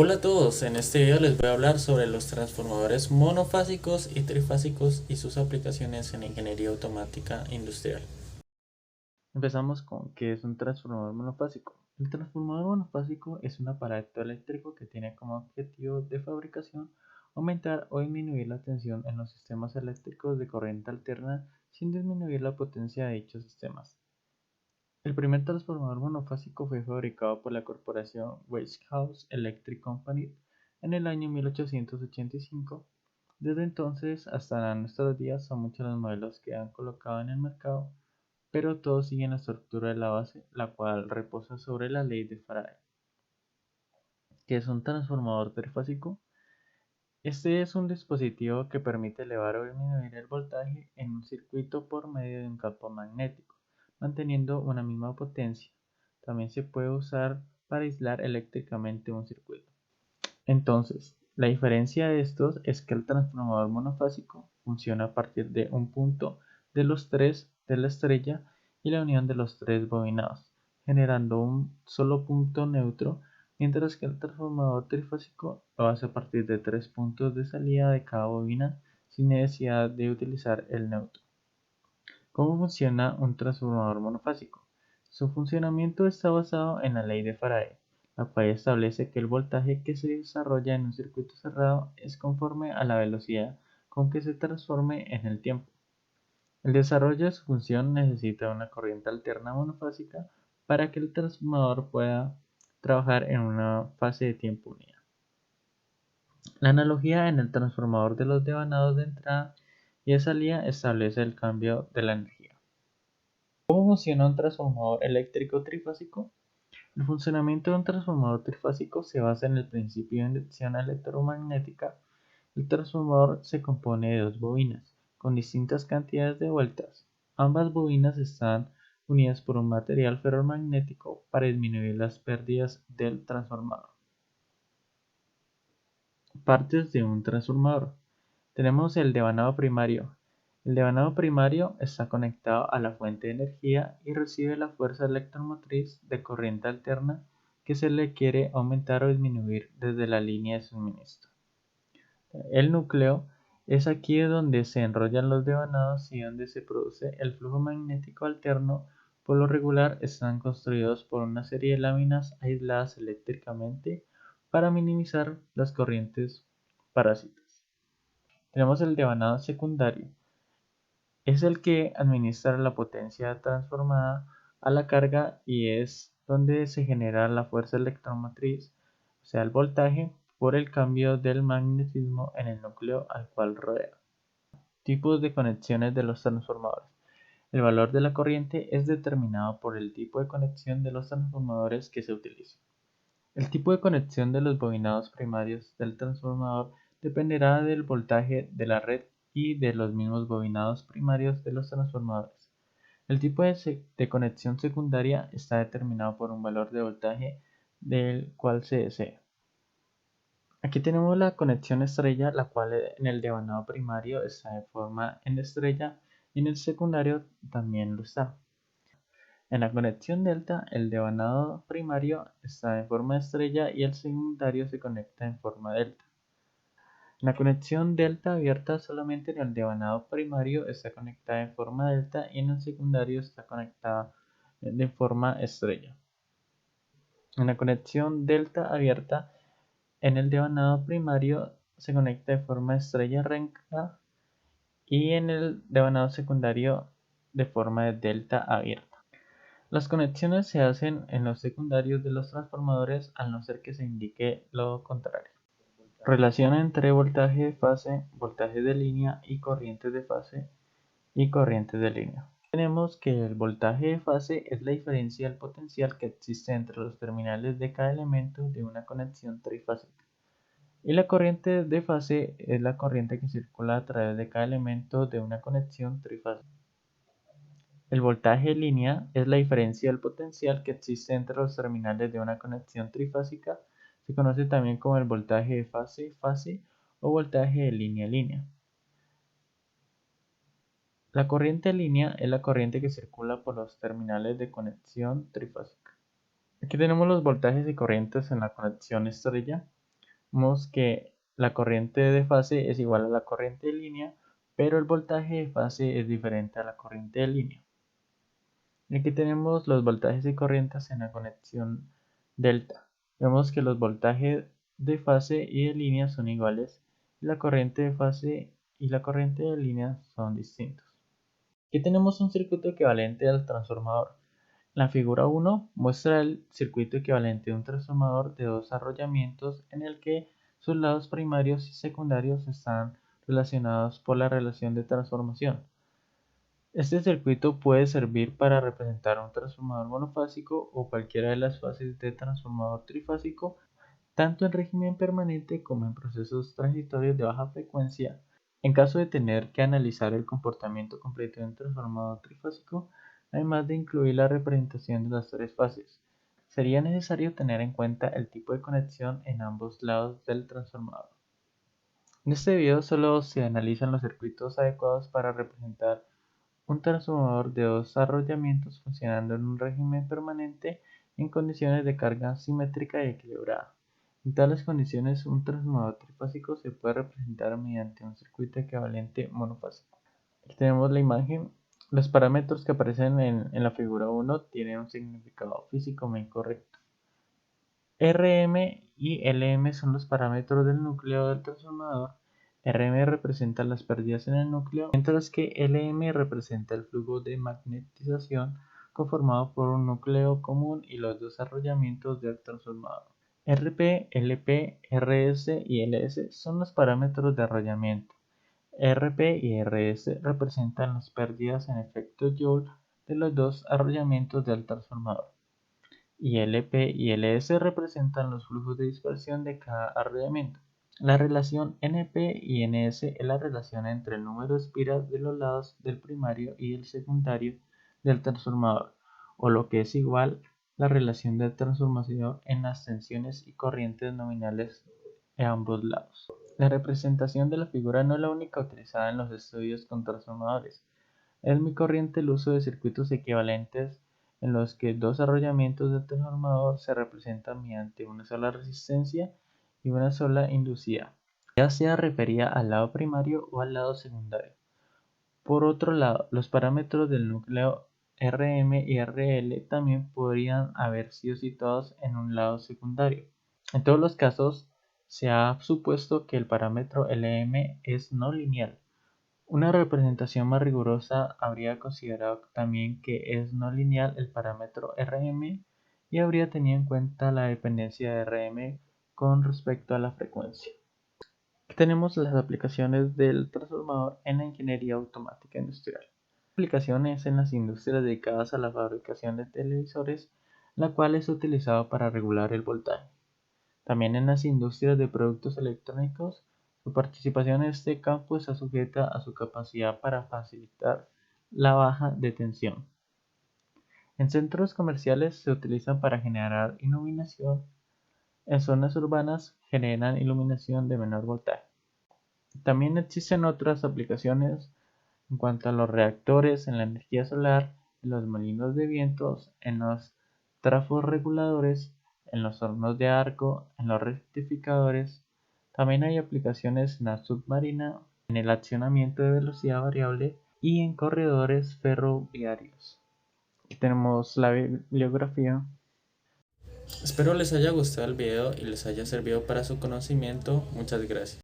Hola a todos, en este video les voy a hablar sobre los transformadores monofásicos y trifásicos y sus aplicaciones en ingeniería automática industrial. Empezamos con qué es un transformador monofásico. El transformador monofásico es un aparato eléctrico que tiene como objetivo de fabricación aumentar o disminuir la tensión en los sistemas eléctricos de corriente alterna sin disminuir la potencia de dichos sistemas. El primer transformador monofásico fue fabricado por la corporación Westinghouse Electric Company en el año 1885. Desde entonces hasta nuestros días son muchos los modelos que han colocado en el mercado, pero todos siguen la estructura de la base, la cual reposa sobre la ley de Faraday, que es un transformador trifásico. Este es un dispositivo que permite elevar o disminuir el voltaje en un circuito por medio de un campo magnético, manteniendo una misma potencia. También se puede usar para aislar eléctricamente un circuito. Entonces, la diferencia de estos es que el transformador monofásico funciona a partir de un punto de los tres de la estrella y la unión de los tres bobinados, generando un solo punto neutro, mientras que el transformador trifásico lo hace a partir de tres puntos de salida de cada bobina sin necesidad de utilizar el neutro. ¿Cómo funciona un transformador monofásico? Su funcionamiento está basado en la ley de Faraday, la cual establece que el voltaje que se desarrolla en un circuito cerrado es conforme a la velocidad con que se transforme en el tiempo. El desarrollo de su función necesita una corriente alterna monofásica para que el transformador pueda trabajar en una fase de tiempo unida. La analogía en el transformador de los devanados de entrada y de salida establece el cambio de la energía. ¿Cómo funciona un transformador eléctrico trifásico? El funcionamiento de un transformador trifásico se basa en el principio de inducción electromagnética. El transformador se compone de dos bobinas, con distintas cantidades de vueltas. Ambas bobinas están unidas por un material ferromagnético para disminuir las pérdidas del transformador. Partes de un transformador. Tenemos el devanado primario. El devanado primario está conectado a la fuente de energía y recibe la fuerza electromotriz de corriente alterna que se le quiere aumentar o disminuir desde la línea de suministro. El núcleo es aquí donde se enrollan los devanados y donde se produce el flujo magnético alterno. Por lo regular están construidos por una serie de láminas aisladas eléctricamente para minimizar las corrientes parásitas. Tenemos el devanado secundario. Es el que administra la potencia transformada a la carga y es donde se genera la fuerza electromotriz, o sea, el voltaje, por el cambio del magnetismo en el núcleo al cual rodea. Tipos de conexiones de los transformadores. El valor de la corriente es determinado por el tipo de conexión de los transformadores que se utilizan. El tipo de conexión de los bobinados primarios del transformador dependerá del voltaje de la red y de los mismos bobinados primarios de los transformadores. El tipo de conexión secundaria está determinado por un valor de voltaje del cual se desea. Aquí tenemos la conexión estrella, la cual en el devanado primario está de forma en estrella y en el secundario también lo está. En la conexión delta, el devanado primario está en forma de estrella y el secundario se conecta en forma delta. En la conexión delta abierta, solamente en el devanado primario está conectada en forma delta y en el secundario está conectada de forma estrella. En la conexión delta abierta, en el devanado primario se conecta de forma estrella recta y en el devanado secundario de forma de delta abierta. Las conexiones se hacen en los secundarios de los transformadores al no ser que se indique lo contrario. Relación entre voltaje de fase, voltaje de línea y corrientes de fase y corrientes de línea. Tenemos que el voltaje de fase es la diferencia del potencial que existe entre los terminales de cada elemento de una conexión trifásica. Y la corriente de fase es la corriente que circula a través de cada elemento de una conexión trifásica. El voltaje de línea es la diferencia del potencial que existe entre los terminales de una conexión trifásica. Se conoce también como el voltaje de fase-fase o voltaje de línea-línea. La corriente de línea es la corriente que circula por los terminales de conexión trifásica. Aquí tenemos los voltajes y corrientes en la conexión estrella. Vemos que la corriente de fase es igual a la corriente de línea, pero el voltaje de fase es diferente a la corriente de línea. Aquí tenemos los voltajes y corrientes en la conexión delta. Vemos que los voltajes de fase y de línea son iguales y la corriente de fase y la corriente de línea son distintos. Aquí tenemos un circuito equivalente al transformador. La figura 1 muestra el circuito equivalente de un transformador de dos arrollamientos en el que sus lados primarios y secundarios están relacionados por la relación de transformación. Este circuito puede servir para representar un transformador monofásico o cualquiera de las fases de transformador trifásico, tanto en régimen permanente como en procesos transitorios de baja frecuencia. En caso de tener que analizar el comportamiento completo de un transformador trifásico, además de incluir la representación de las tres fases, sería necesario tener en cuenta el tipo de conexión en ambos lados del transformador. En este video solo se analizan los circuitos adecuados para representar un transformador de dos arrollamientos funcionando en un régimen permanente en condiciones de carga simétrica y equilibrada. En tales condiciones, un transformador trifásico se puede representar mediante un circuito equivalente monofásico. Aquí tenemos la imagen. Los parámetros que aparecen en la figura 1 tienen un significado físico muy correcto. Rm y Lm son los parámetros del núcleo del transformador. Rm representa las pérdidas en el núcleo, mientras que Lm representa el flujo de magnetización conformado por un núcleo común y los dos arrollamientos del transformador. Rp, Lp, Rs y Ls son los parámetros de arrollamiento. Rp y Rs representan las pérdidas en efecto Joule de los dos arrollamientos del transformador y Lp y Ls representan los flujos de dispersión de cada arrollamiento. La relación Np y Ns es la relación entre el número de espiras de los lados del primario y del secundario del transformador, o lo que es igual, la relación de transformación en las tensiones y corrientes nominales de ambos lados. La representación de la figura no es la única utilizada en los estudios con transformadores. Es muy corriente el uso de circuitos equivalentes en los que dos arrollamientos del transformador se representan mediante una sola resistencia y una sola inducida, ya sea referida al lado primario o al lado secundario. Por otro lado, los parámetros del núcleo Rm y Rl también podrían haber sido situados en un lado secundario. En todos los casos, se ha supuesto que el parámetro Lm es no lineal. Una representación más rigurosa habría considerado también que es no lineal el parámetro Rm y habría tenido en cuenta la dependencia de Rm con respecto a la frecuencia. Aquí tenemos las aplicaciones del transformador en la ingeniería automática industrial. Aplicaciones en las industrias dedicadas a la fabricación de televisores, la cual es utilizado para regular el voltaje. También en las industrias de productos electrónicos, su participación en este campo está sujeta a su capacidad para facilitar la baja de tensión. En centros comerciales se utilizan para generar iluminación. En zonas urbanas generan iluminación de menor voltaje. También existen otras aplicaciones en cuanto a los reactores en la energía solar, en los molinos de vientos, en los trafos reguladores, en los hornos de arco, en los rectificadores. También hay aplicaciones en la submarina, en el accionamiento de velocidad variable y en corredores ferroviarios. Aquí tenemos la bibliografía. Espero les haya gustado el video y les haya servido para su conocimiento. Muchas gracias.